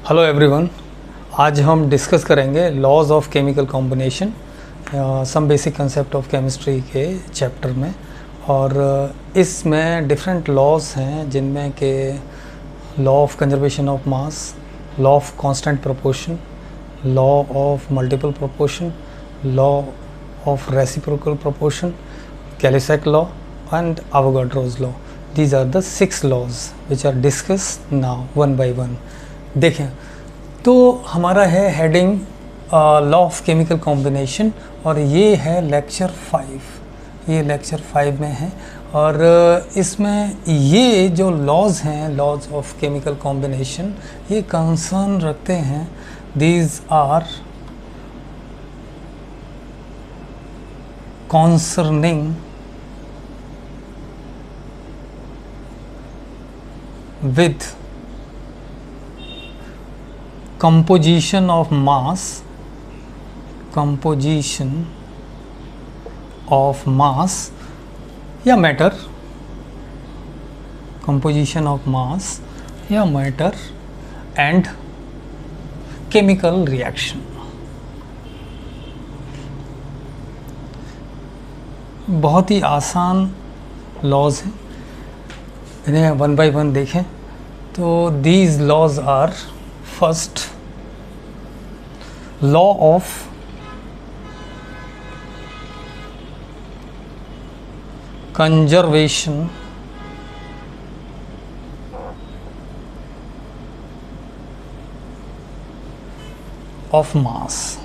Hello everyone. आज हम discuss करेंगे laws of chemical combination, some basic concept of chemistry के चैप्टर में। और इसमें डिफरेंट लॉज हैं जिनमें के law of conservation of mass, law of constant proportion, law of multiple proportion, law of reciprocal proportion, Gay-Lussac law and Avogadro's law. These are the 6 laws which are discussed now one by one. देखें तो हमारा है heading law of chemical combination और ये है lecture 5। ये lecture 5 में है और इसमें ये जो लॉज हैं, लॉज ऑफ केमिकल कॉम्बिनेशन, ये कंसर्न रखते हैं these are concerning with composition of mass, या मैटर, composition of mass या मैटर एंड केमिकल रिएक्शन। बहुत ही आसान लॉज हैं, इन्हें वन बाय वन देखें तो these laws are first law of conservation of mass.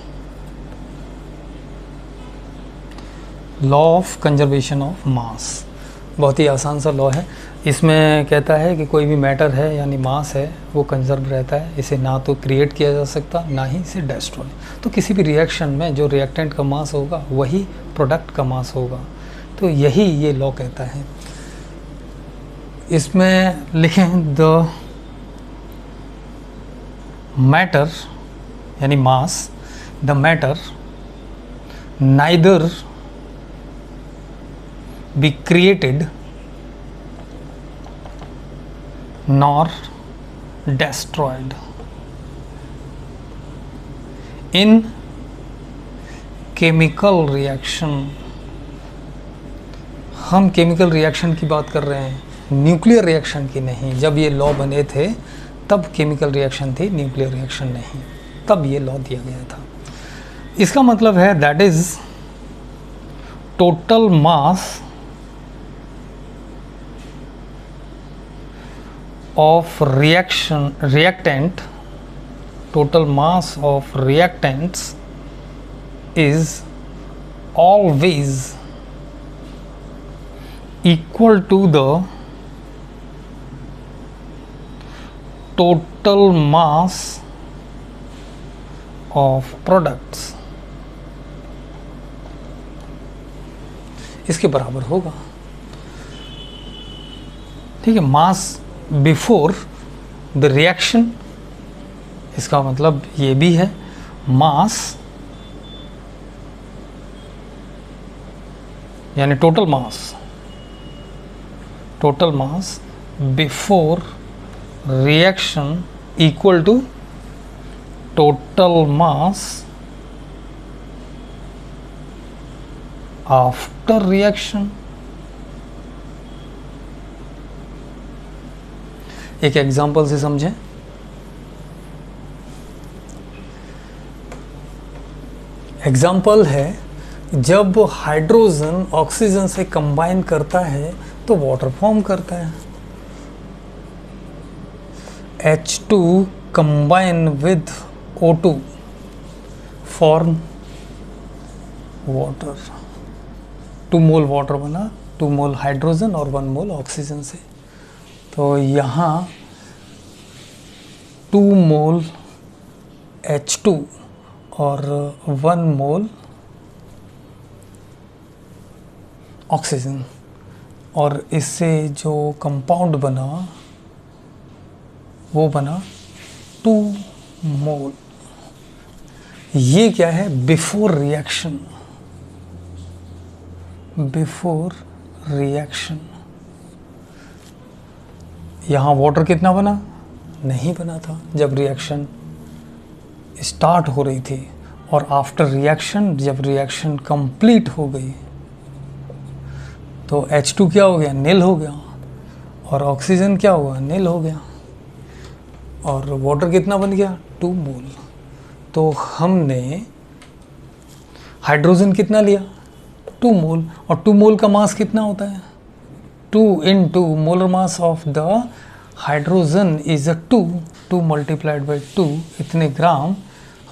Law of conservation of mass बहुत ही आसान सा लॉ है। इसमें कहता है कि कोई भी मैटर है यानी मास है वो कंजर्व रहता है, इसे ना तो क्रिएट किया जा सकता ना ही इसे डिस्ट्रॉय। तो किसी भी रिएक्शन में जो रिएक्टेंट का मास होगा वही प्रोडक्ट का मास होगा, तो यही ये लॉ कहता है। इसमें लिखें द मैटर यानी mass, the matter neither be created nor destroyed in chemical reaction। हम केमिकल रिएक्शन की बात कर रहे हैं, न्यूक्लियर रिएक्शन की नहीं। जब ये लॉ बने थे तब केमिकल रिएक्शन थी, न्यूक्लियर रिएक्शन नहीं, तब ये लॉ दिया गया था। इसका मतलब है that is total mass of reactant, total mass of reactants is always equal to the total mass of products। इसके बराबर होगा, ठीक है। मास बिफोर द रिएक्शन, इसका मतलब ये भी है मास यानी total mass before reaction equal to total mass after reaction. एक एग्जाम्पल से समझें। एग्जाम्पल है जब हाइड्रोजन ऑक्सीजन से कंबाइन करता है तो वाटर फॉर्म करता है। H2 combine with O2 form water. 2 mole water बना, 2 मोल हाइड्रोजन और 1 मोल ऑक्सीजन से। तो यहाँ 2 मोल H2 और 1 मोल ऑक्सीजन, और इससे जो कंपाउंड बना वो बना 2 मोल। ये क्या है? Before reaction. यहाँ वाटर कितना बना? नहीं बना था जब रिएक्शन स्टार्ट हो रही थी, और आफ्टर रिएक्शन जब रिएक्शन कंप्लीट हो गई तो H2 क्या हो गया, नील हो गया, और ऑक्सीजन क्या हुआ, नील हो गया, और वाटर कितना बन गया, 2 मोल। तो हमने हाइड्रोजन कितना लिया, 2 मोल, और 2 मोल का मास कितना होता है, 2 into molar mass of the hydrogen is a 2 multiplied by 2, इतने ग्राम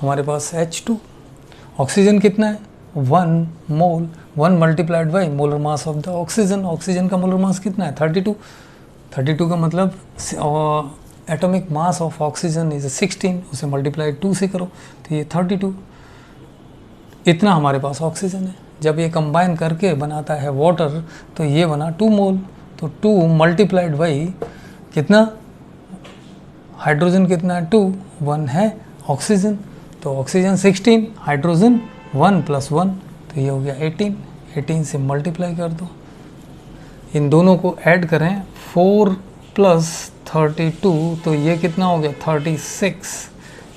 हमारे पास H2। ऑक्सीजन कितना है, 1 मोल, 1 multiplied by molar mass of the oxygen. Oxygen का मोलर मास कितना है, 32 का मतलब atomic mass of oxygen is 16, उसे मल्टीप्लाई 2 से करो तो ये 32, इतना हमारे पास ऑक्सीजन है। जब ये कंबाइन करके बनाता है वाटर तो ये बना 2 मोल, तो 2 मल्टीप्लाइड बाई कितना, हाइड्रोजन कितना है 2, 1 है ऑक्सीजन, तो ऑक्सीजन 16, हाइड्रोजन 1 + 1, तो ये हो गया 18 से मल्टीप्लाई कर दो, इन दोनों को ऐड करें 4 + 32, तो ये कितना हो गया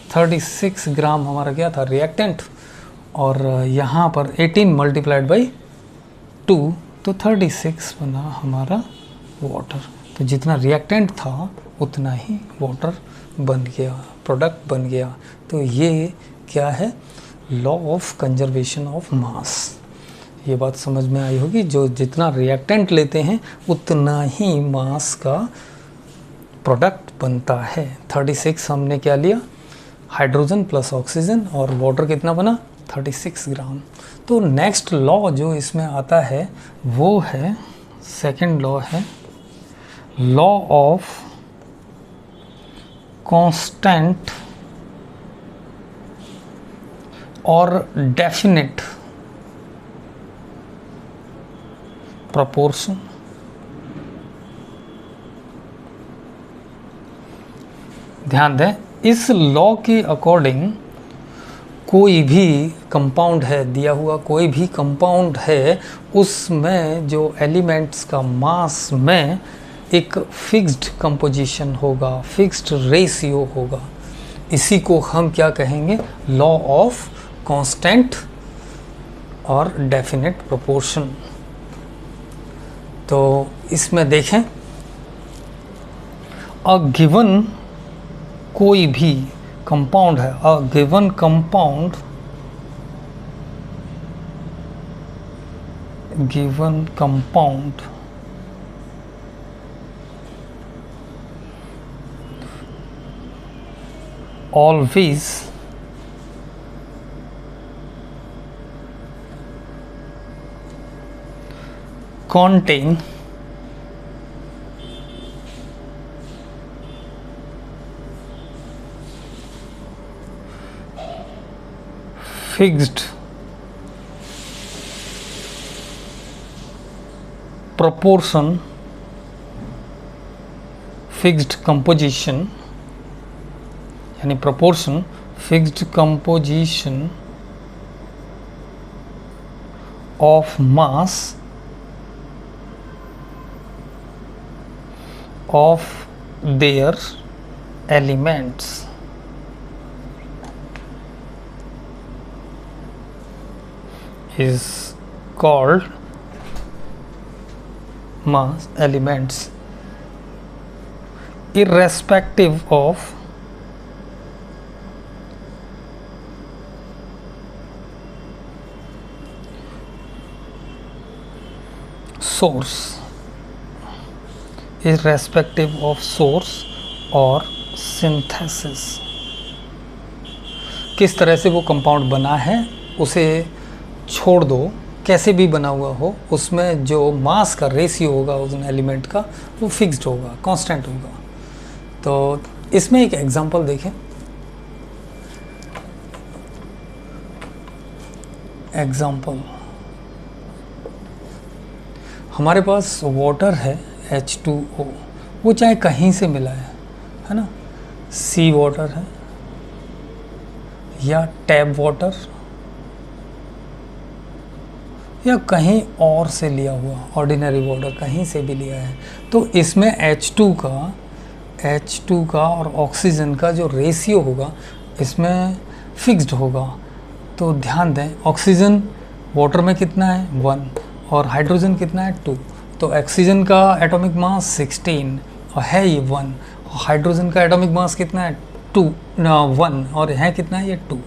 36 ग्राम हमारा क्या था, रिएक्टेंट, और यहाँ पर 18 मल्टीप्लाइड बाई 2 तो 36 बना हमारा वाटर। तो जितना रिएक्टेंट था उतना ही वाटर बन गया, प्रोडक्ट बन गया। तो ये क्या है, लॉ ऑफ कंजर्वेशन ऑफ मास। ये बात समझ में आई होगी, जो जितना रिएक्टेंट लेते हैं उतना ही मास का प्रोडक्ट बनता है। 36 हमने क्या लिया, हाइड्रोजन प्लस ऑक्सीजन, और वाटर कितना बना, 36 ग्राम। तो नेक्स्ट लॉ जो इसमें आता है वो है, सेकंड लॉ है लॉ ऑफ कांस्टेंट और डेफिनेट प्रोपोर्शन। ध्यान दें, इस लॉ के अकॉर्डिंग कोई भी कंपाउंड है, दिया हुआ कोई भी कंपाउंड है, उसमें जो एलिमेंट्स का मास में एक फिक्स्ड कंपोजिशन होगा, फिक्स्ड रेशियो होगा। इसी को हम क्या कहेंगे, लॉ ऑफ कांस्टेंट और डेफिनेट प्रोपोर्शन। तो इसमें देखें, अ गिवन कोई भी कंपाउंड है, a given compound, given compound always contain fixed proportion, fixed composition, यानी proportion, fixed composition of mass of their elements is called mass elements, irrespective of source, irrespective of source और synthesis। किस तरह से वो compound बना है उसे छोड़ दो, कैसे भी बना हुआ हो, उसमें जो मास का रेशियो होगा उस एलिमेंट का वो फिक्स्ड होगा, कांस्टेंट होगा। तो इसमें एक एग्जांपल देखें, एग्जांपल हमारे पास वाटर है H2O, वो चाहे कहीं से मिला है ना, सी वाटर है या टैप वाटर या कहीं और से लिया हुआ ऑर्डिनरी वाटर कहीं से भी लिया है, तो इसमें H2 का H2 का और ऑक्सीजन का जो रेशियो होगा इसमें फिक्स्ड होगा। तो ध्यान दें, ऑक्सीजन वाटर में कितना है 1 और हाइड्रोजन कितना है 2। तो ऑक्सीजन का एटॉमिक मास 16 और है ये 1, और हाइड्रोजन का एटॉमिक मास कितना है 1 और है कितना है ये 2।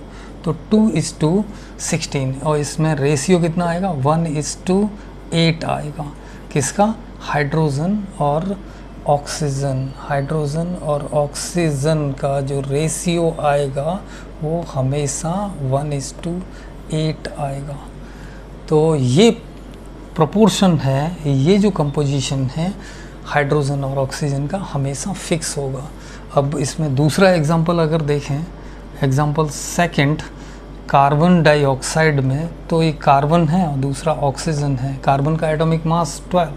तो 2:16 और इसमें रेशियो कितना आएगा 1:8 आएगा। किसका? हाइड्रोजन और ऑक्सीजन। हाइड्रोजन और ऑक्सीजन का जो रेशियो आएगा वो हमेशा 1:8 आएगा। तो ये प्रोपोर्शन है, ये जो कंपोजिशन है हाइड्रोजन और ऑक्सीजन का हमेशा फिक्स होगा। अब इसमें दूसरा एग्जांपल अगर देखें, एग्जांपल सेकंड, कार्बन डाइऑक्साइड में तो एक कार्बन है और दूसरा ऑक्सीजन है। कार्बन का एटॉमिक मास 12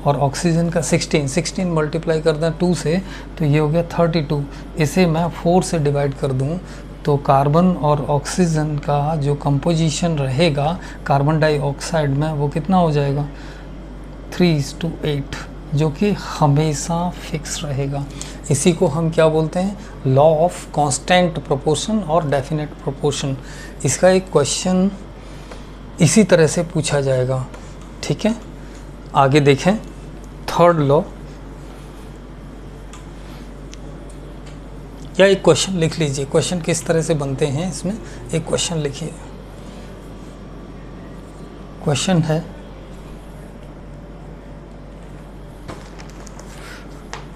और ऑक्सीजन का 16 मल्टीप्लाई कर दें 2 से तो ये हो गया 32। इसे मैं 4 से डिवाइड कर दूं तो कार्बन और ऑक्सीजन का जो कंपोजिशन रहेगा कार्बन डाइऑक्साइड में वो कितना हो जाएगा 3:8, जो कि हमेशा फिक्स रहेगा। इसी को हम क्या बोलते हैं? लॉ ऑफ कांस्टेंट प्रोपोर्शन और डेफिनेट प्रोपोर्शन। इसका एक क्वेश्चन इसी तरह से पूछा जाएगा। ठीक है, आगे देखें थर्ड लॉ, या एक क्वेश्चन लिख लीजिए। क्वेश्चन किस तरह से बनते हैं इसमें एक क्वेश्चन लिखिए। क्वेश्चन है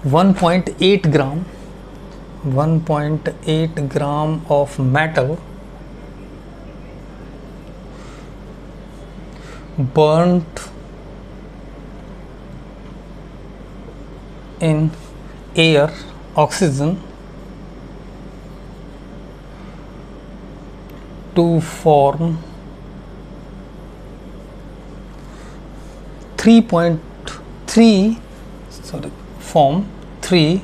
1.8 gram of metal burnt in air, oxygen, to form 3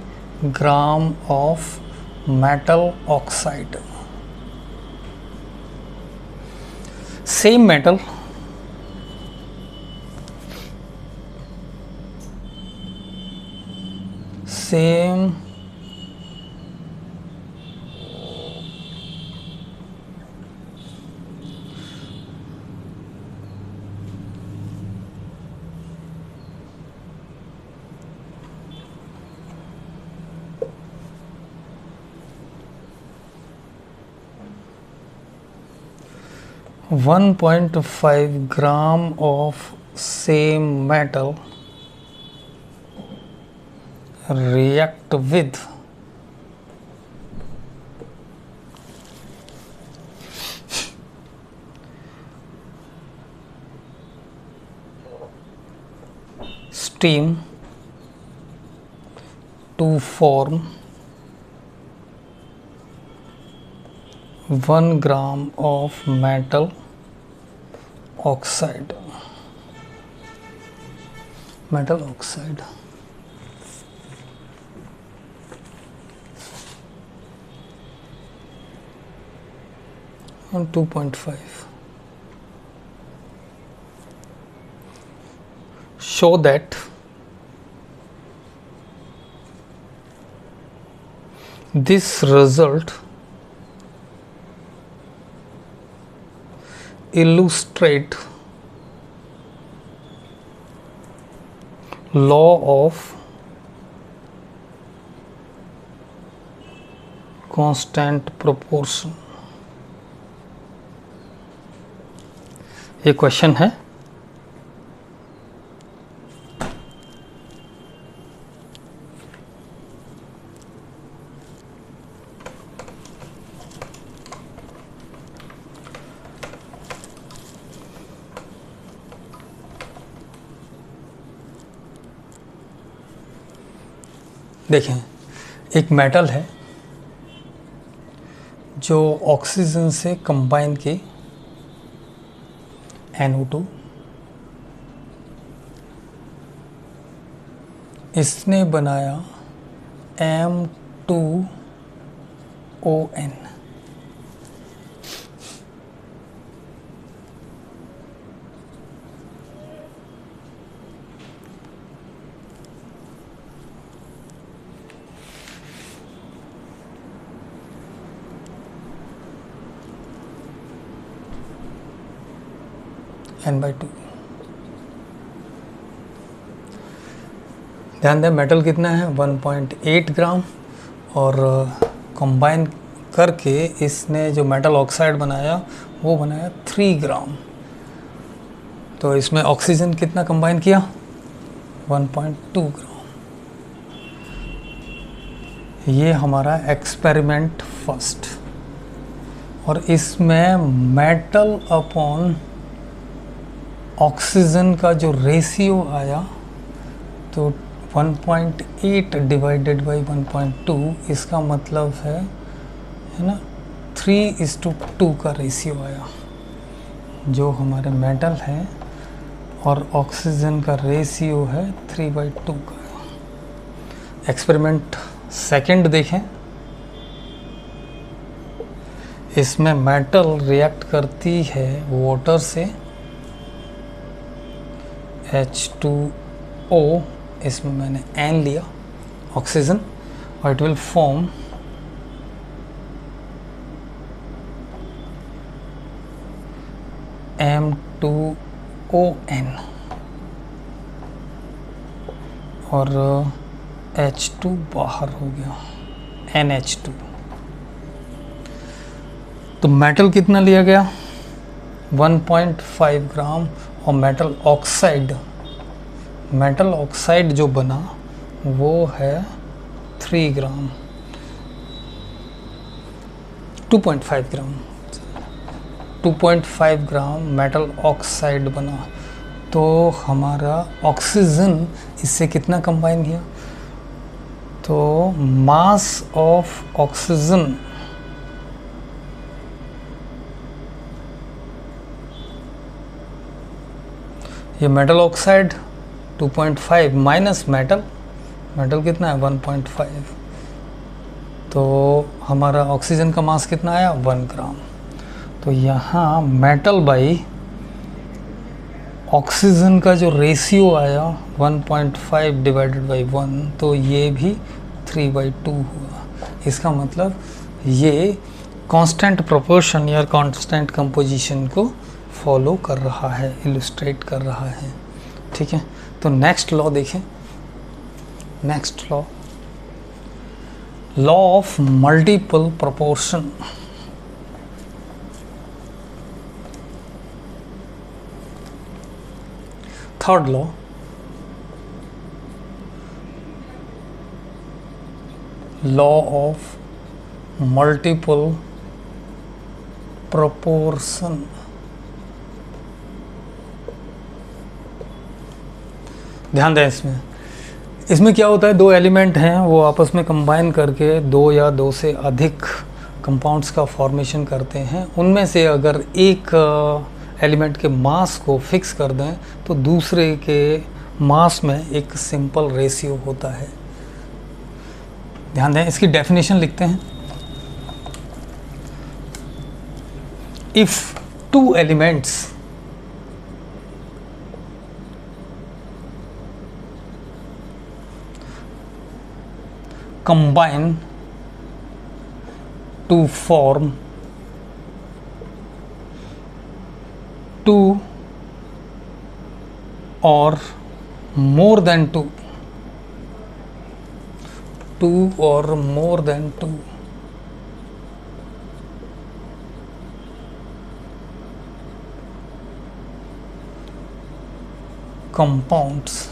gram of metal oxide. Same metal, same 1.5 gram of same metal react with steam to form 1 gram of metal oxide. Metal oxide. And 2.5. Show that this result illustrate law of constant proportion। ये question है। देखें, एक metal है जो oxygen से combine की NO2, इसने बनाया M2ON। n/2। ध्यान दें मेटल कितना है 1.8 ग्राम, और कंबाइन करके इसने जो मेटल ऑक्साइड बनाया वो बनाया 3 ग्राम। तो इसमें ऑक्सीजन कितना कंबाइन किया 1.2 ग्राम। ये हमारा एक्सपेरिमेंट फर्स्ट, और इसमें मेटल अपॉन ऑक्सीजन का जो रेशियो आया तो 1.8 डिवाइडेड बाई 1.2, इसका मतलब है ना 3:2 का रेशियो आया। जो हमारे मेटल है और ऑक्सीजन का रेशियो है 3/2 का। एक्सपेरिमेंट सेकंड देखें, इसमें मेटल रिएक्ट करती है वाटर से, H2O, इसमें मैंने N लिया ऑक्सीजन, और इट विल फॉर्म M2ON और H2 बाहर हो गया NH2। तो मेटल कितना लिया गया 1.5 ग्राम, और मेटल ऑक्साइड जो बना वो है 3 ग्राम, 2.5 ग्राम, 2.5 ग्राम मेटल ऑक्साइड बना। तो हमारा ऑक्सीजन इससे कितना कंबाइन किया, तो मास ऑफ ऑक्सीजन ये मेटल ऑक्साइड 2.5 माइनस मेटल कितना है 1.5, तो हमारा ऑक्सीजन का मास कितना आया 1 ग्राम। तो यहाँ मेटल बाई ऑक्सीजन का जो रेशियो आया 1.5 डिवाइडेड बाई 1, तो ये भी 3/2 हुआ। इसका मतलब ये कांस्टेंट प्रोपोर्शन या कांस्टेंट कंपोजिशन को फॉलो कर रहा है, इलस्ट्रेट कर रहा है। ठीक है, तो नेक्स्ट लॉ देखें। Next law of multiple proportion. Third law of multiple proportion. ध्यान दें इसमें क्या होता है, दो एलिमेंट हैं वो आपस में कंबाइन करके दो या दो से अधिक कंपाउंड्स का फॉर्मेशन करते हैं। उनमें से अगर एक एलिमेंट के मास को फिक्स कर दें तो दूसरे के मास में एक सिंपल रेशियो होता है। ध्यान दें, इसकी डेफिनेशन लिखते हैं। If two elements combine to form two or more than two compounds,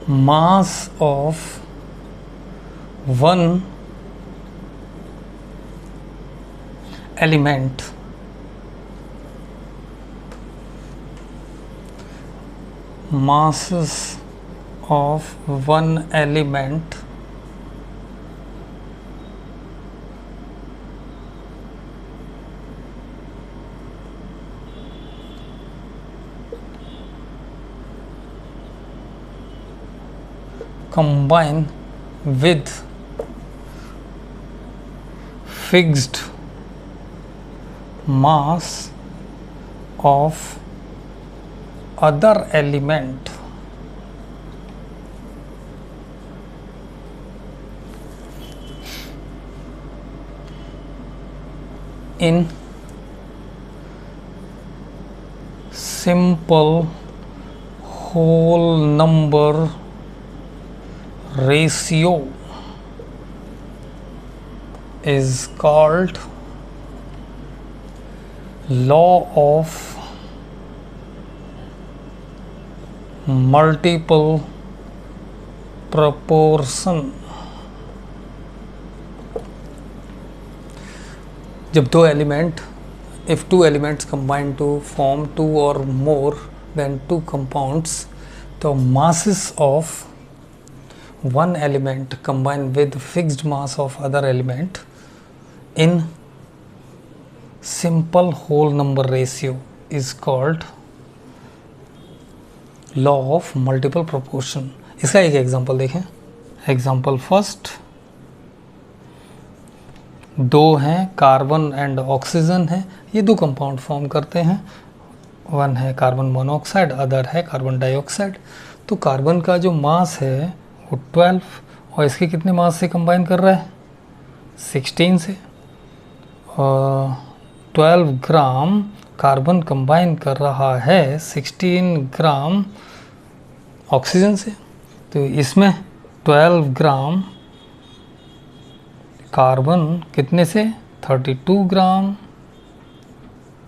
mass of one element masses of one element combine with fixed mass of other element in simple whole number ratio is called law of multiple proportion। जब दो element, if two elements combine to form two or more than two compounds, तो masses of one element combine with fixed mass of other element in simple whole number ratio is called law of multiple proportion। इसका एक example देखें। Example first, दो हैं, carbon and oxygen है, ये दो compound form करते हैं। वन है कार्बन मोनोऑक्साइड, अदर है कार्बन डाइऑक्साइड। तो कार्बन का जो मास है वो 12 और इसके कितने मास से कंबाइन कर रहा है? 16 से। और 12 ग्राम कार्बन कंबाइन कर रहा है 16 ग्राम ऑक्सीजन से। तो इसमें 12 ग्राम कार्बन कितने से? 32 ग्राम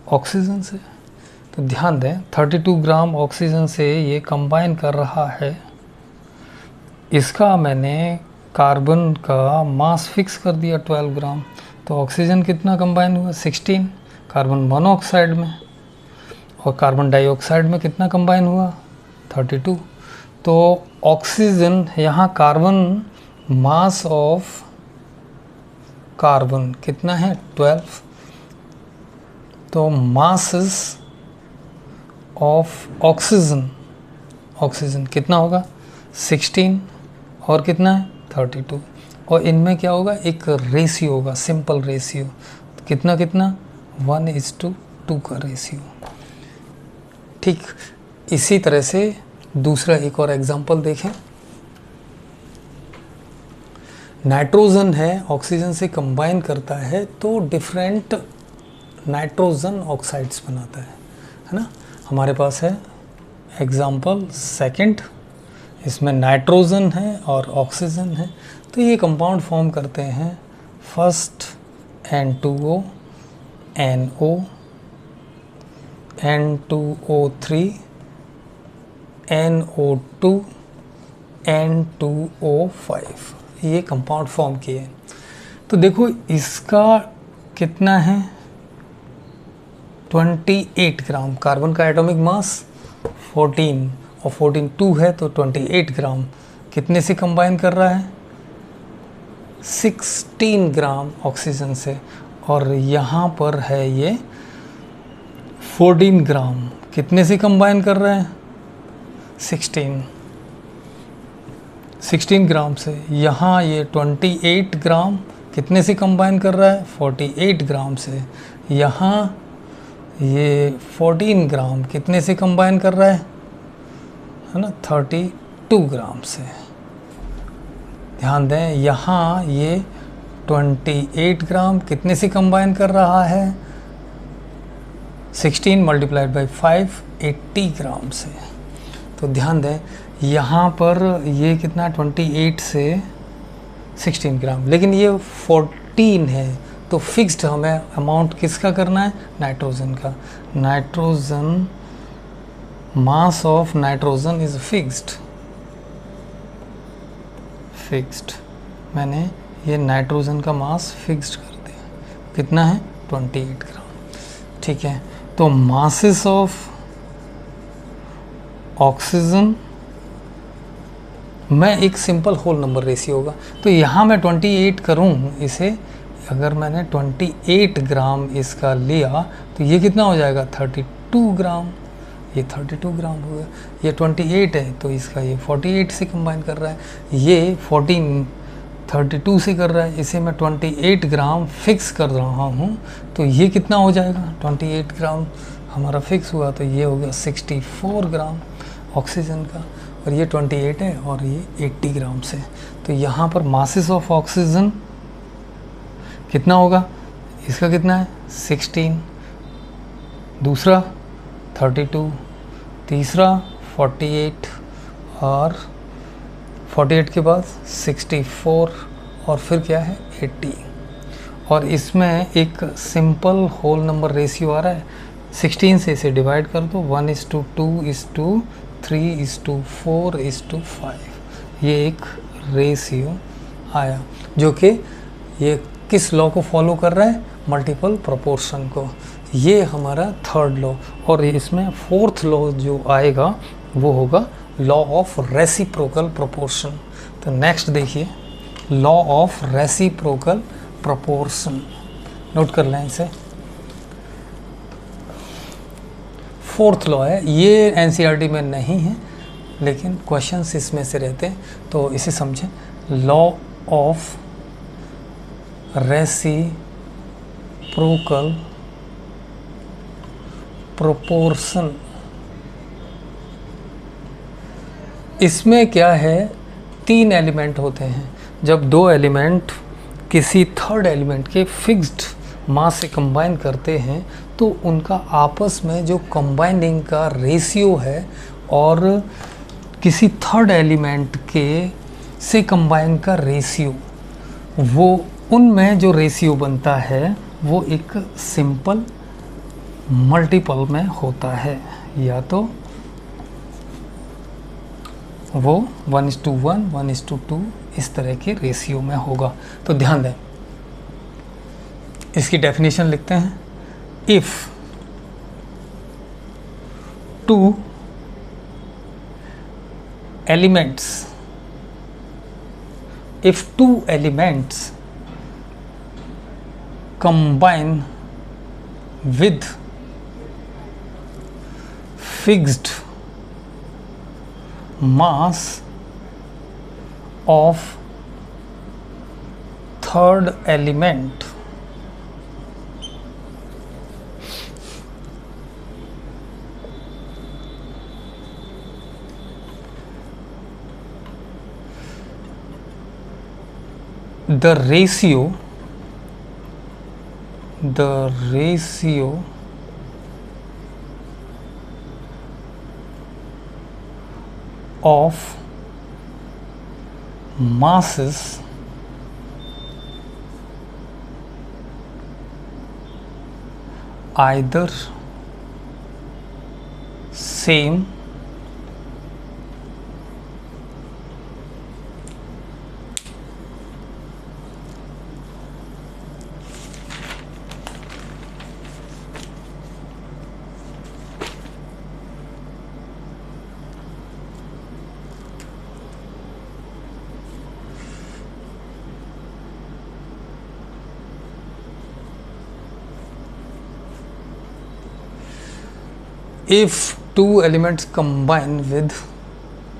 ऑक्सीजन से। तो ध्यान दें 32 ग्राम ऑक्सीजन से ये कंबाइन कर रहा है। इसका मैंने कार्बन का मास फिक्स कर दिया 12 ग्राम। तो ऑक्सीजन कितना कंबाइन हुआ? 16 कार्बन मोनोऑक्साइड में। और कार्बन डाइऑक्साइड में कितना कंबाइन हुआ? 32। तो ऑक्सीजन यहाँ कार्बन, मास ऑफ कार्बन कितना है? 12। तो मासेस ऑफ ऑक्सीजन, ऑक्सीजन कितना होगा? 16 और कितना है? 32। और इनमें क्या होगा? एक रेशियो होगा, सिंपल रेशियो। तो कितना कितना? 1:2 का रेशियो। ठीक इसी तरह से दूसरा एक और एग्जांपल देखें। नाइट्रोजन है, ऑक्सीजन से कंबाइन करता है तो डिफरेंट नाइट्रोजन ऑक्साइड्स बनाता है ना। हमारे पास है एग्जांपल सेकंड, इसमें नाइट्रोजन है और ऑक्सीजन है। तो ये कंपाउंड फॉर्म करते हैं first N2O, NO, N2O3, NO2, N2O5, ये कंपाउंड फॉर्म किए। तो देखो इसका कितना है? 28 ग्राम। कार्बन का एटॉमिक मास 14 और 14 2 है तो 28 ग्राम कितने से कंबाइन कर रहा है? 16 ग्राम ऑक्सीजन से। और यहाँ पर है ये 14 ग्राम कितने से कंबाइन कर रहा है? 16 ग्राम से। यहाँ ये 28 ग्राम कितने से कंबाइन कर रहा है? 48 ग्राम से। यहाँ ये 14 ग्राम कितने से कंबाइन कर रहा है ना? 32 ग्राम से। ध्यान दें यहाँ ये 28 ग्राम कितने से कंबाइन कर रहा है? 16 मल्टीप्लाइड बाई 5, 80 ग्राम से। तो ध्यान दें यहाँ पर ये कितना? 28 से 16 ग्राम, लेकिन ये 14 है तो फिक्स्ड हमें अमाउंट किसका करना है? नाइट्रोजन का। Nitrogen, mass of nitrogen is fixed. मैंने ये नाइट्रोजन का मास फिक्स्ड कर दिया। कितना है? 28 ग्राम। ठीक है। तो मासेस ऑफ ऑक्सीजन में एक सिंपल होल नंबर रेशियो होगा। तो यहाँ मैं 28 करूँ इसे, अगर मैंने 28 ग्राम इसका लिया तो ये कितना हो जाएगा? 32 ग्राम। ये 32 ग्राम हो गया। ये 28 है तो इसका ये 48 से कंबाइन कर रहा है। ये 14 32 से कर रहा है, इसे मैं 28 ग्राम फिक्स कर रहा हूँ। तो ये कितना हो जाएगा? 28 ग्राम हमारा फिक्स हुआ तो ये हो गया 64 ग्राम ऑक्सीजन का। और ये 28 है और ये 80 ग्राम से। तो यहाँ पर मासेस ऑफ ऑक्सीजन कितना होगा? इसका कितना है? 16, दूसरा 32 तीसरा 48 और 48 के बाद 64 और फिर क्या है 80। और इसमें एक सिंपल होल नंबर रेशियो आ रहा है, 16 से इसे डिवाइड कर दो, 1:2:3:4:5। ये एक रेशियो आया जो कि ये किस लॉ को फॉलो कर रहा है, मल्टीपल प्रोपोर्शन को। ये हमारा थर्ड लॉ। और इसमें फोर्थ लॉ जो आएगा वो होगा लॉ ऑफ रेसिप्रोकल प्रोपोर्शन। तो नेक्स्ट देखिए, law of reciprocal proportion, note कर लें इसे। फोर्थ लॉ है, ये एनसीईआरटी में नहीं है लेकिन क्वेश्चंस इसमें से रहते हैं, तो इसे समझें। लॉ ऑफ रेसिप्रोकल प्रोपोर्शन, इसमें क्या है, 3 एलिमेंट होते हैं। जब 2 एलिमेंट किसी थर्ड एलिमेंट के फिक्स्ड मास से कंबाइन करते हैं तो उनका आपस में जो कंबाइनिंग का रेशियो है और किसी थर्ड एलिमेंट के से कंबाइन का रेशियो, वो उनमें जो रेशियो बनता है वो एक सिंपल मल्टीपल में होता है, या तो वो 1:1, 1:2 इस तरह के रेशियो में होगा। तो ध्यान दें, इसकी डेफिनेशन लिखते हैं। If 2 elements combine with fixed mass of third element, the ratio of masses either same if 2 elements combine with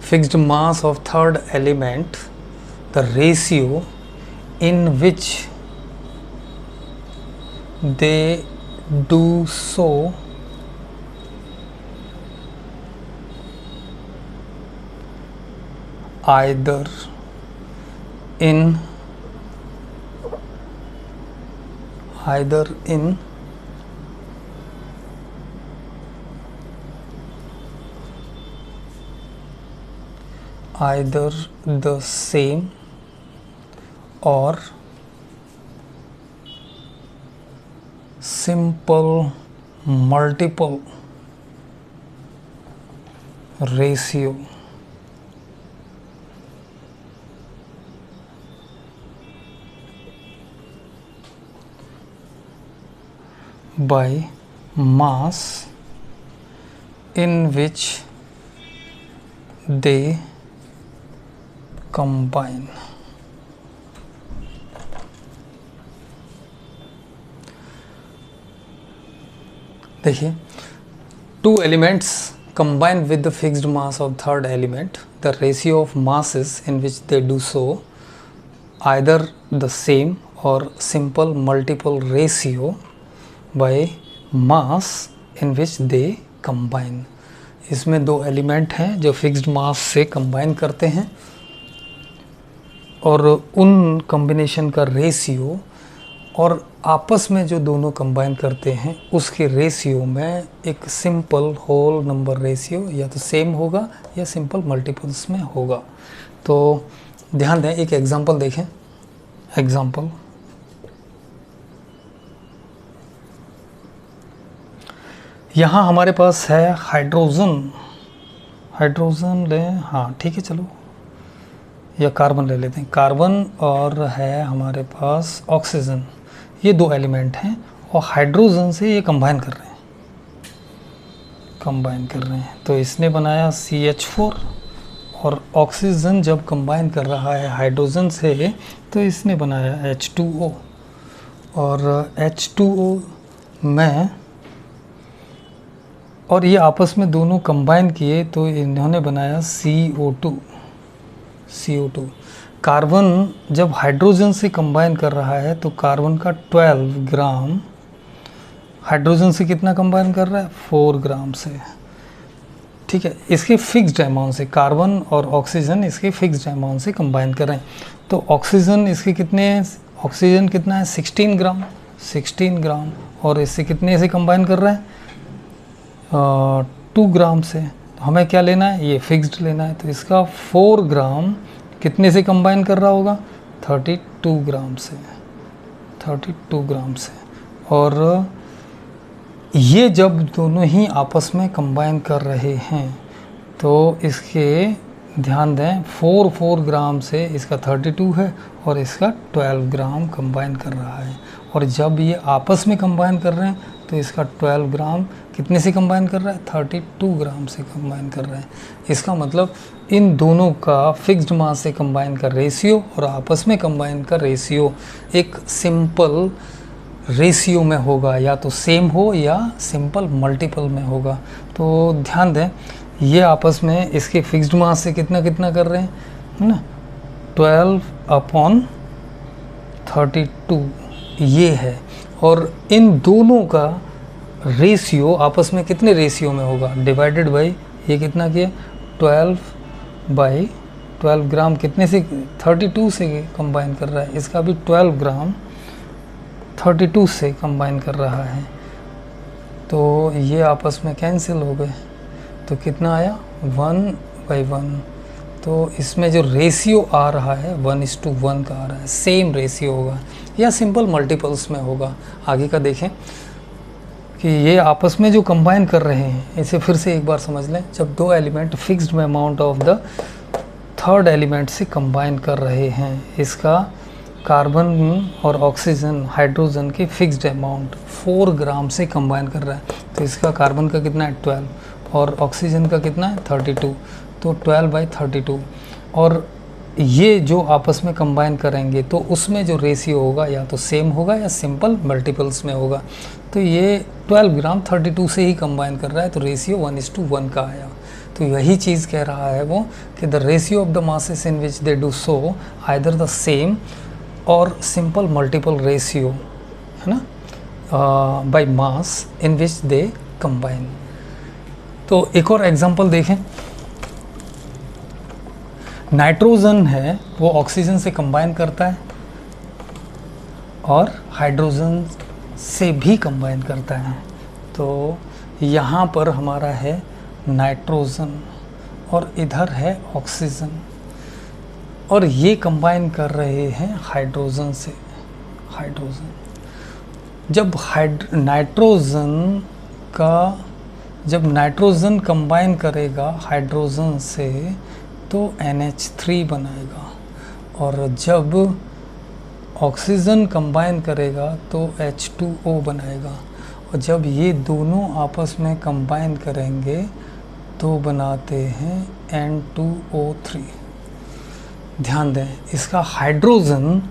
fixed mass of third element, the ratio in which they do so either in either the same or simple multiple ratio by mass in which they combine. देखिए, 2 elements combine with the fixed mass of third element, the ratio of masses in which they do so either the same or simple multiple ratio by mass in which they combine. इसमें 2 element हैं जो fixed mass से combine करते हैं और उन combination का ratio और आपस में जो दोनों कंबाइन करते हैं उसके रेशियो में एक सिंपल होल नंबर रेशियो या तो सेम होगा या सिंपल मल्टीपल्स में होगा। तो ध्यान दें, एक एग्जांपल देखें। एग्जांपल, यहाँ हमारे पास है हाइड्रोजन लें, हाँ ठीक है, चलो, या कार्बन ले लेते हैं, कार्बन, और है हमारे पास ऑक्सीजन। ये दो एलिमेंट हैं और हाइड्रोजन से ये कंबाइन कर रहे हैं, तो इसने बनाया CH4, और ऑक्सीजन जब कंबाइन कर रहा है हाइड्रोजन से तो इसने बनाया H2O, और H2O में, और ये आपस में दोनों कंबाइन किए तो इन्होंने बनाया CO2। कार्बन जब हाइड्रोजन से कंबाइन कर रहा है तो कार्बन का 12 ग्राम हाइड्रोजन से कितना कंबाइन कर रहा है, 4 ग्राम से, ठीक है। इसके फिक्स्ड अमाउंट से, कार्बन और ऑक्सीजन इसके फिक्स्ड अमाउंट से कंबाइन कर रहे हैं। तो ऑक्सीजन इसके कितने, ऑक्सीजन कितना है, 16 ग्राम, और इससे कितने से कंबाइन कर रहा है, 2 ग्राम से। तो हमें क्या लेना है, ये फिक्स्ड लेना है। तो इसका 4 ग्राम कितने से कंबाइन कर रहा होगा, 32 ग्राम से, और ये जब दोनों ही आपस में कंबाइन कर रहे हैं तो इसके, ध्यान दें, 4 ग्राम से इसका 32 है और इसका 12 ग्राम कंबाइन कर रहा है। और जब ये आपस में कंबाइन कर रहे हैं तो इसका 12 ग्राम कितने से कंबाइन कर रहा है, 32 ग्राम से कंबाइन कर रहा है। इसका मतलब इन दोनों का फिक्स्ड मास से कंबाइन का रेशियो और आपस में कंबाइन का रेशियो एक सिंपल रेशियो में होगा, या तो सेम हो या सिंपल मल्टीपल में होगा। तो ध्यान दें, ये आपस में इसके फिक्स्ड मास से कितना कर रहे हैं, है ना, 12/32 ये है। और इन दोनों का रेशियो आपस में कितने रेशियो में होगा, डिवाइडेड बाई ये कितना किया, 12/12 ग्राम कितने से, 32 से कंबाइन कर रहा है, इसका भी 12 ग्राम 32 से कंबाइन कर रहा है। तो ये आपस में कैंसिल हो गए, तो कितना आया, 1/1। तो इसमें जो रेशियो आ रहा है 1:1 का आ रहा है, सेम रेशियो होगा या सिंपल मल्टीपल्स में होगा। आगे का देखें कि ये आपस में जो कंबाइन कर रहे हैं, इसे फिर से एक बार समझ लें। जब दो element fixed amount of the third element से कंबाइन कर रहे हैं, इसका कार्बन और ऑक्सीजन हाइड्रोजन के फिक्स्ड अमाउंट 4 ग्राम से कंबाइन कर रहा है, तो इसका कार्बन का कितना है, 12, और ऑक्सीजन का कितना है, 32, तो 12/32। और ये जो आपस में कंबाइन करेंगे तो उसमें जो रेशियो होगा या तो सेम होगा या सिंपल मल्टीपल्स में होगा। तो ये 12 ग्राम 32 से ही कंबाइन कर रहा है, तो रेशियो 1:1 का आया। तो यही चीज़ कह रहा है वो कि the ratio of the masses in which they do so either the same और सिंपल मल्टीपल रेशियो, है ना, by mass in which they combine. तो एक और एग्जांपल देखें। नाइट्रोजन है वो ऑक्सीजन से कंबाइन करता है और हाइड्रोजन से भी कंबाइन करता है। तो यहाँ पर हमारा है नाइट्रोजन और इधर है ऑक्सीजन, और ये कंबाइन कर रहे हैं हाइड्रोजन से। जब नाइट्रोजन कंबाइन करेगा हाइड्रोजन से तो NH3 बनाएगा, और जब ऑक्सीजन कंबाइन करेगा तो H2O बनाएगा, और जब ये दोनों आपस में कंबाइन करेंगे तो बनाते हैं N2O3। ध्यान दें, इसका हाइड्रोजन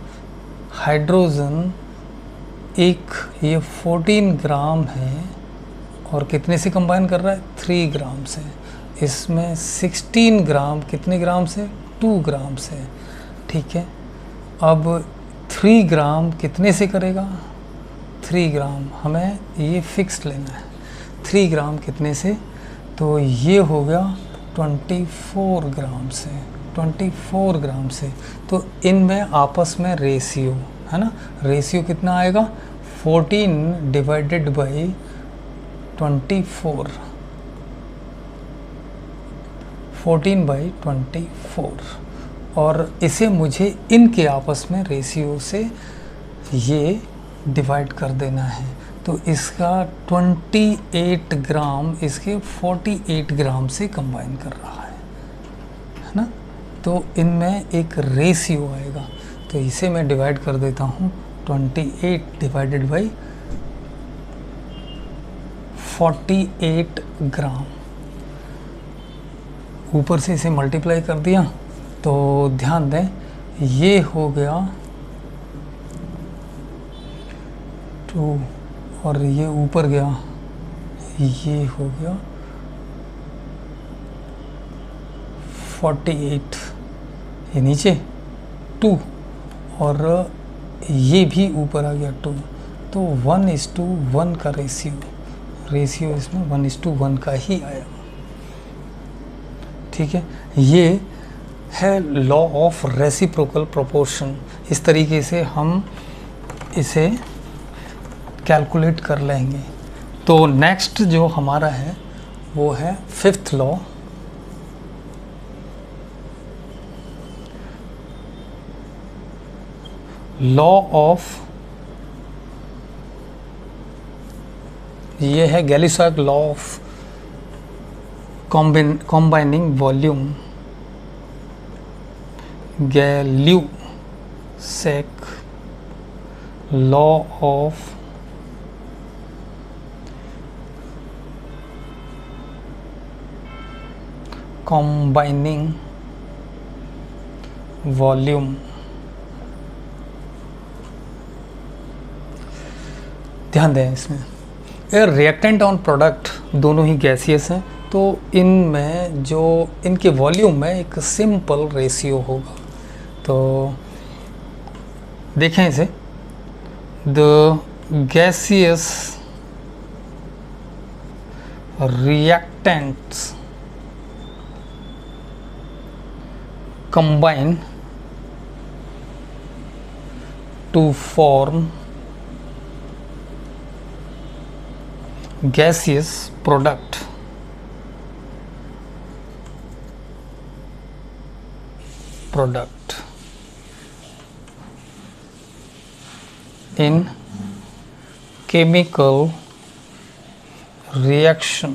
एक ये 14 ग्राम है और कितने से कंबाइन कर रहा है, 3 ग्राम से। इसमें 16 ग्राम कितने ग्राम से, 2 ग्राम से, ठीक है। अब 3 ग्राम कितने से करेगा, 3 ग्राम, हमें ये फिक्स लेना है। 3 ग्राम कितने से, तो ये हो गया 24 ग्राम से, 24 ग्राम से। तो इनमें आपस में रेशियो है ना। रेशियो कितना आएगा 14 डिवाइडेड बाई 24, 14/24, और इसे मुझे इनके आपस में रेशियो से ये डिवाइड कर देना है। तो इसका 28 ग्राम इसके 48 ग्राम से कंबाइन कर रहा है ना। तो इनमें एक रेशियो आएगा, तो इसे मैं डिवाइड कर देता हूँ 28 डिवाइडेड बाई 48 ग्राम। ऊपर से इसे मल्टीप्लाई कर दिया, तो ध्यान दें ये हो गया 2 और ये ऊपर गया, ये हो गया 48, ये नीचे 2 और ये भी ऊपर आ गया 2। तो 1:1 का रेशियो इसमें 1:1 का ही आया। ठीक है, ये है लॉ ऑफ रेसिप्रोकल प्रोपोर्शन। इस तरीके से हम इसे कैलकुलेट कर लेंगे। तो नेक्स्ट जो हमारा है वो है फिफ्थ लॉ ऑफ, ये है Gay-Lussac law of combining volume, Gay-Lussac law of combining volume। ध्यान दें इसमें रिएक्टेंट ऑन प्रोडक्ट दोनों ही गैसियस हैं, तो इनमें जो इनके वॉल्यूम में एक सिंपल रेशियो होगा। तो देखें इसे, the gaseous reactants combine to form gaseous product in chemical reaction।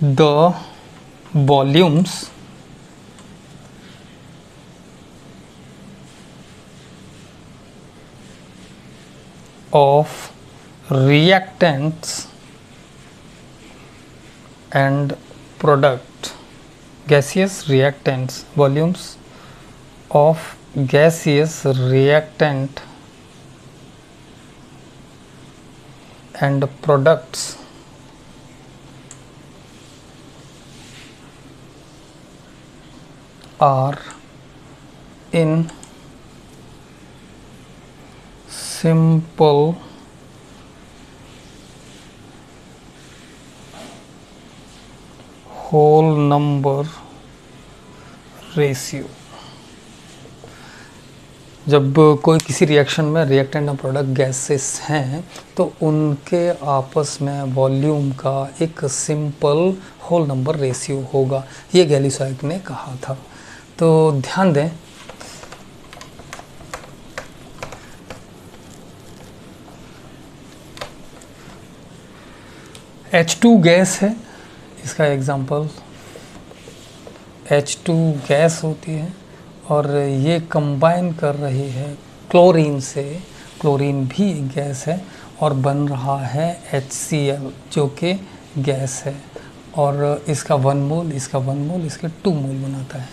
The volumes of reactants and product, gaseous reactants, volumes of gaseous reactant and products are in simple whole number ratio. जब कोई किसी reaction में reactant और product gases हैं तो उनके आपस में वॉल्यूम का एक सिंपल होल नंबर रेशियो होगा, ये गैली-सॉक ने कहा था। तो ध्यान दें H2 गैस है, इसका एग्जांपल H2 गैस होती है और ये कंबाइन कर रही है क्लोरीन से, क्लोरीन भी एक गैस है और बन रहा है HCl जो कि गैस है, और इसका 1 मोल, इसका 1 मोल, इसके 2 मोल बनाता है।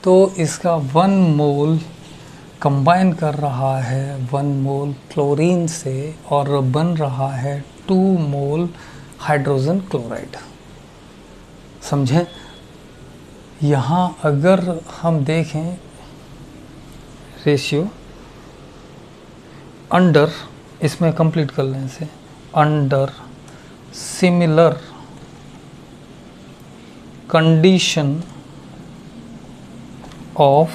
तो इसका 1 मोल कंबाइन कर रहा है 1 मोल क्लोरीन से और बन रहा है 2 मोल हाइड्रोजन क्लोराइड। समझें, यहाँ अगर हम देखें रेशियो अंडर, इसमें कंप्लीट कर लें इसे, under similar condition of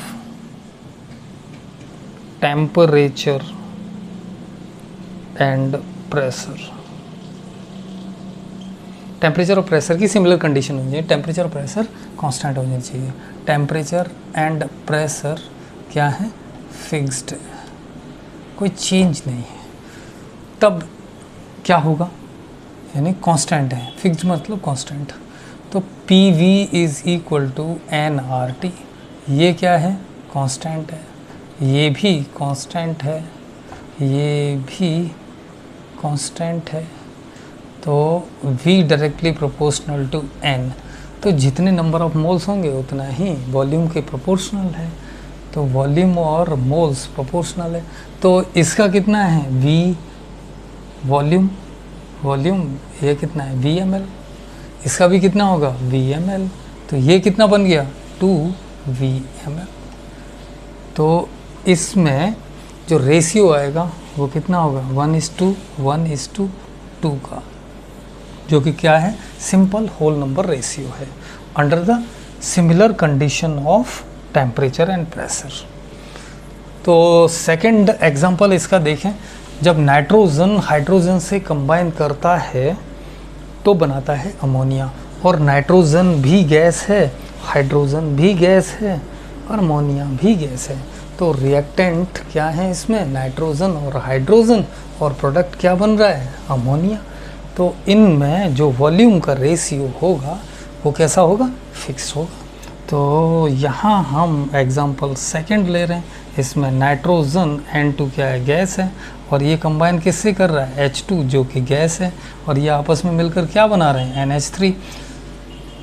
temperature and pressure। Temperature और प्रेशर की सिमिलर कंडीशन होनी चाहिए, टेम्परेचर और प्रेशर कांस्टेंट होनी चाहिए। टेम्परेचर एंड प्रेशर क्या है, फिक्स्ड है, कोई चेंज नहीं है, तब क्या होगा, यानी कांस्टेंट है, फिक्स्ड मतलब कांस्टेंट। तो PV is equal to nRT, ये क्या है, कांस्टेंट है, ये भी कांस्टेंट है, ये भी कांस्टेंट है। तो V directly proportional to N, तो जितने नंबर ऑफ मोल्स होंगे उतना ही वॉल्यूम के प्रोपोर्शनल है, तो वॉल्यूम और मोल्स प्रोपोर्शनल है। तो इसका कितना है, V वॉल्यूम, वॉल्यूम ये कितना है, VmL, इसका भी कितना होगा, VmL, तो ये कितना बन गया, 2VmL। तो इसमें जो रेशियो आएगा वो कितना होगा, 1:1:2 का, जो कि क्या है, सिंपल होल नंबर रेशियो है under the similar condition of temperature and pressure. तो सेकंड एग्जांपल इसका देखें, जब नाइट्रोजन हाइड्रोजन से कंबाइन करता है तो बनाता है अमोनिया, और नाइट्रोजन भी गैस है, हाइड्रोजन भी गैस है और अमोनिया भी गैस है। तो रिएक्टेंट क्या है इसमें, नाइट्रोजन और हाइड्रोजन, और प्रोडक्ट क्या बन रहा है, अमोनिया। तो इनमें जो वॉल्यूम का रेशियो होगा वो कैसा होगा, फिक्स होगा। तो यहाँ हम एग्जांपल सेकंड ले रहे हैं, इसमें नाइट्रोजन N2 क्या है, गैस है, और ये कंबाइन किससे कर रहा है, H2 जो कि गैस है, और ये आपस में मिलकर क्या बना रहे हैं, NH3।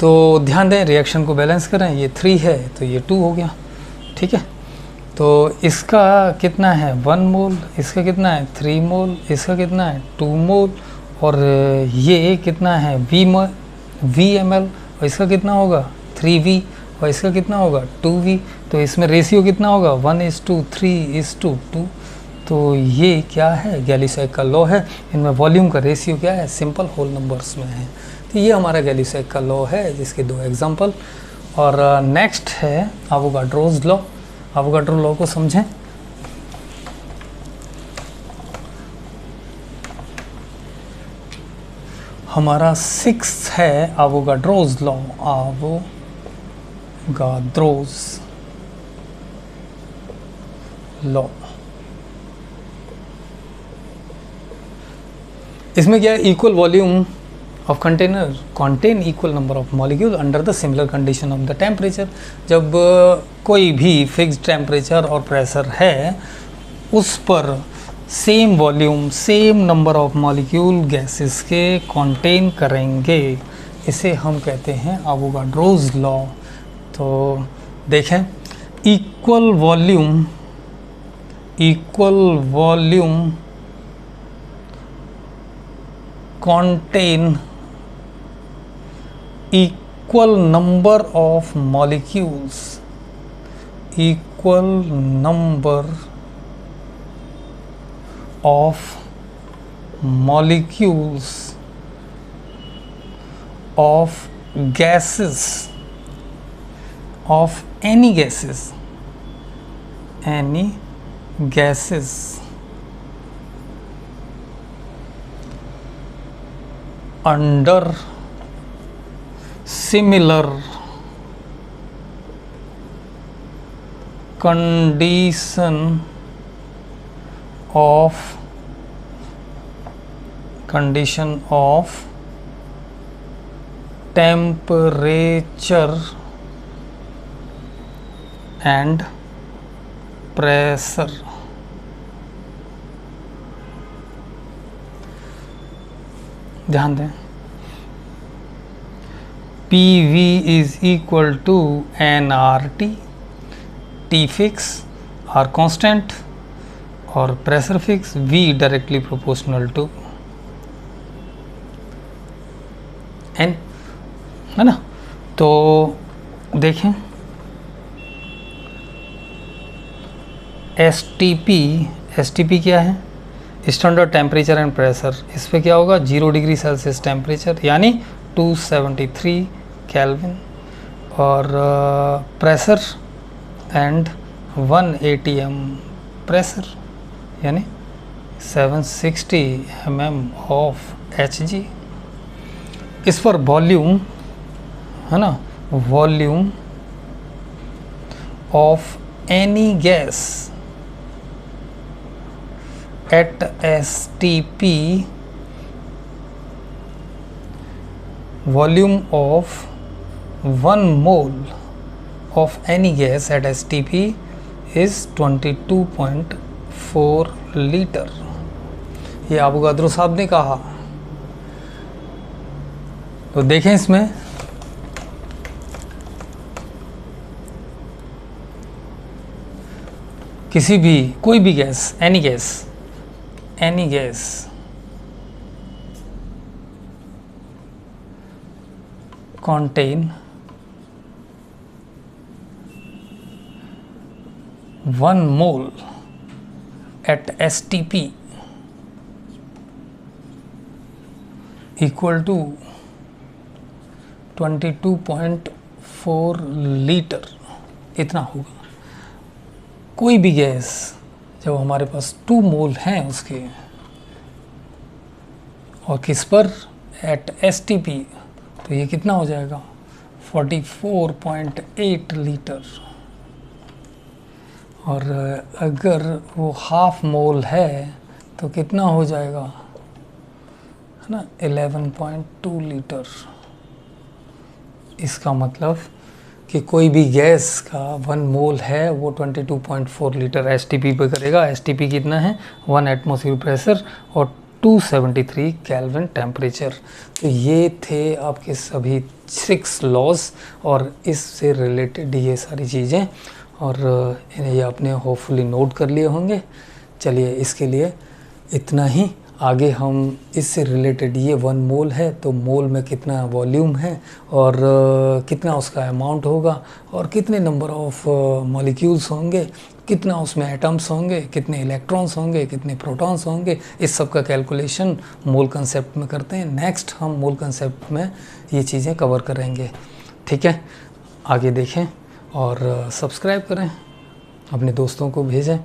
तो ध्यान दें, रिएक्शन को बैलेंस करें, ये 3 है तो ये 2 हो गया, ठीक है। तो इसका कितना है, 1 मोल, इसका कितना है, 3 मोल, इसका कितना है, 2 मोल, और ये कितना है, VmL, और इसका कितना होगा, 3V, और इसका कितना होगा, 2V। तो इसमें रेशियो कितना होगा, 1:3:2। तो ये क्या है, गैली-सॉइक का लॉ है, इनमें वॉल्यूम का रेशियो क्या है, सिंपल होल नंबर्स में है। तो ये हमारा गैली-सॉइक का लॉ है, जिसके 2 एग्जांपल। और नेक्स्ट है एवोगाड्रोस लॉ। एवोगाड्रो लॉ को समझें। हमारा 6th है एवोगाड्रोस लॉ, एवोगाड्रोस लॉ। इसमें क्या है, equal volume of container contain equal number of molecule under the similar condition of the temperature. जब कोई भी फिक्स्ड टेम्परेचर और प्रेशर है, उस पर same volume same number of molecule gases के कंटेन करेंगे, इसे हम कहते हैं एवोगाड्रोस लॉ। तो देखें, equal volume contain equal number of molecules, equal number of molecules of gases, of any gases under similar condition of temperature and pressure। ध्यान दें, PV is equal to nRT, T फिक्स, R constant और pressure फिक्स, V directly proportional to N, है ना। तो देखें, STP क्या है, स्टैंडर्ड टेम्परेचर एंड प्रेशर। इस पे क्या होगा, 0 डिग्री सेल्सियस टेम्परेचर यानी 273 केल्विन, और प्रेशर एंड 1 atm प्रेशर यानी 760 mm ऑफ Hg। इस पर वॉल्यूम है ना, volume of any gas at STP, volume of 1 mole of any gas at STP is 22.4 litre. ये अवोगाद्रो साहब ने कहा। तो देखें इसमें किसी भी कोई भी gas, any gas contain 1 mole at STP equal to 22.4 litre, इतना होगा। कोई भी गैस जब हमारे पास 2 मोल हैं उसके, और किस पर, एट STP, तो ये कितना हो जाएगा 44.8 लीटर। और अगर वो हाफ मोल है तो कितना हो जाएगा, है ना, 11.2 लीटर। इसका मतलब कि कोई भी गैस का 1 मोल है वो 22.4 लीटर STP पे करेगा। STP कितना है, 1 एटमॉस्फेयर प्रेशर और 273 केल्विन टेम्परेचर। तो ये थे आपके सभी 6 लॉज और इससे रिलेटेड ये सारी चीज़ें, और ये आपने होपफुली नोट कर लिए होंगे। चलिए इसके लिए इतना ही। आगे हम इससे रिलेटेड, ये 1 मोल है तो मोल में कितना वॉल्यूम है और कितना उसका अमाउंट होगा और कितने नंबर ऑफ मॉलिक्यूल्स होंगे, कितना उसमें एटम्स होंगे, कितने इलेक्ट्रॉन्स होंगे, कितने प्रोटॉन्स होंगे, इस सब का कैलकुलेशन मोल कंसेप्ट में करते हैं। नेक्स्ट हम मोल कंसेप्ट में ये चीज़ें कवर करेंगे। ठीक है, आगे देखें और सब्सक्राइब करें, अपने दोस्तों को भेजें।